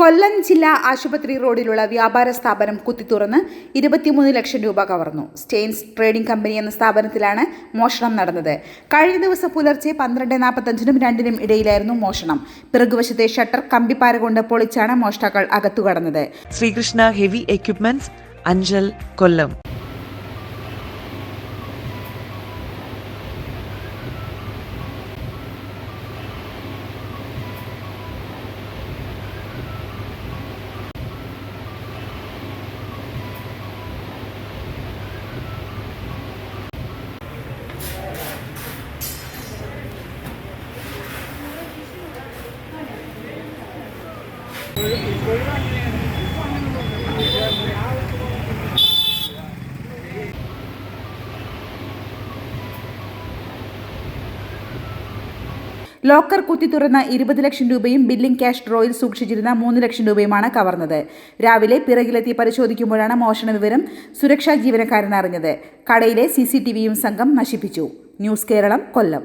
കൊല്ലം ജില്ലാ ആശുപത്രി റോഡിലുള്ള വ്യാപാര സ്ഥാപനം കുത്തിത്തുറന്ന് 23 ലക്ഷം രൂപ കവർന്നു. സ്റ്റെയിൻസ് ട്രേഡിംഗ് കമ്പനി എന്ന സ്ഥാപനത്തിലാണ് മോഷണം നടന്നത്. കഴിഞ്ഞ ദിവസം പുലർച്ചെ 12:45-നും 2-നും ഇടയിലായിരുന്നു മോഷണം. പിറകുവശത്തെ ഷട്ടർ കമ്പിപ്പാര കൊണ്ട് പൊളിച്ചാണ് മോഷ്ടാക്കൾ അകത്തുകടന്നത്. ശ്രീകൃഷ്ണ ഹെവി എക്യുപ്മെന്റ്സ്, അഞ്ചൽ, കൊല്ലം. ലോക്കർ കുത്തിത്തുറന്ന 20 ലക്ഷം രൂപയും ബില്ലിംഗ് ക്യാഷ് ഡ്രോയിൽ സൂക്ഷിച്ചിരുന്ന 3 ലക്ഷം രൂപയുമാണ് കവർന്നത്. രാവിലെ പിറകിലെത്തി പരിശോധിക്കുമ്പോഴാണ് മോഷണ വിവരം സുരക്ഷാ ജീവനക്കാരൻ അറിഞ്ഞത്. കടയിലെ CCTVയും സംഘം നശിപ്പിച്ചു. ന്യൂസ് കേരളം, കൊല്ലം.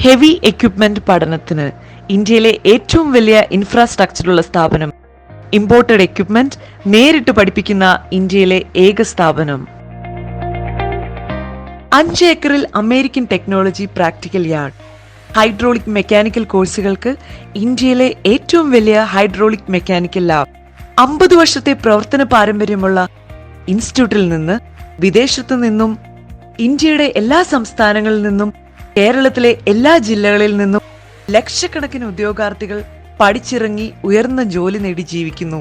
ഹെവി എക്യുപ്മെന്റ് പഠനത്തിന് ഇന്ത്യയിലെ ഏറ്റവും വലിയ ഇൻഫ്രാസ്ട്രക്ചറുള്ള സ്ഥാപനം. ഇമ്പോർട്ടഡ് എക്യുപ്മെന്റ് നേരിട്ട് പഠിപ്പിക്കുന്ന ഇന്ത്യയിലെ ഏക സ്ഥാപനം. 5 ഏക്കറിൽ American technology practical yard. Hydraulic mechanical കോഴ്സുകൾക്ക് ഇന്ത്യയിലെ ഏറ്റവും വലിയ ഹൈഡ്രോളിക് മെക്കാനിക്കൽ ലാബ്. 50 വർഷത്തെ പ്രവർത്തന പാരമ്പര്യമുള്ള ഇൻസ്റ്റിറ്റ്യൂട്ടിൽ നിന്ന് വിദേശത്തു നിന്നും ഇന്ത്യയുടെ എല്ലാ സംസ്ഥാനങ്ങളിൽ നിന്നും കേരളത്തിലെ എല്ലാ ജില്ലകളിൽ നിന്നും ലക്ഷക്കണക്കിന് ഉദ്യോഗാർത്ഥികൾ പഠിച്ചിറങ്ങി ഉയർന്ന ജോലി നേടി ജീവിക്കുന്നു.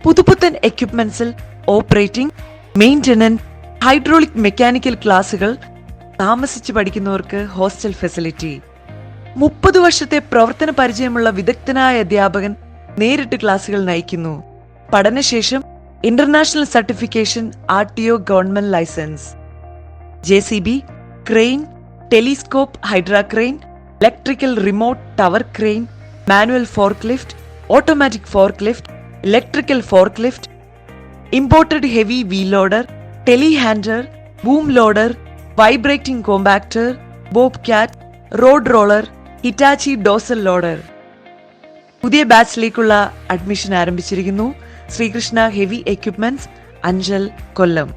പുതുപുത്തൻ എക്യുപ്മെന്റ്സിൽ ഓപ്പറേറ്റിംഗ്, മെയിന്റനൻസ്, ഹൈഡ്രോളിക് മെക്കാനിക്കൽ ക്ലാസുകൾ, താമസിച്ച് പഠിക്കുന്നവർക്ക് ഹോസ്റ്റൽ ഫെസിലിറ്റി. 30 വർഷത്തെ പ്രവർത്തന പരിചയമുള്ള വിദഗ്ധനായ അധ്യാപകൻ നേരിട്ട് ക്ലാസുകൾ നയിക്കുന്നു. പഠനശേഷം international certification, RTO government license. JCB, crane, telescope, hydra crane, electrical remote tower crane, manual forklift, automatic forklift, electrical forklift, imported heavy wheel loader, telehandler, boom loader, vibrating compactor, Bobcat, road roller, Hitachi dozer loader. പുതിയ ബാച്ചിലേക്കുള്ള admission ആരംഭിച്ചിരിക്കുന്നു. Sreekrishna heavy equipments, Anchal, കൊല്ലം.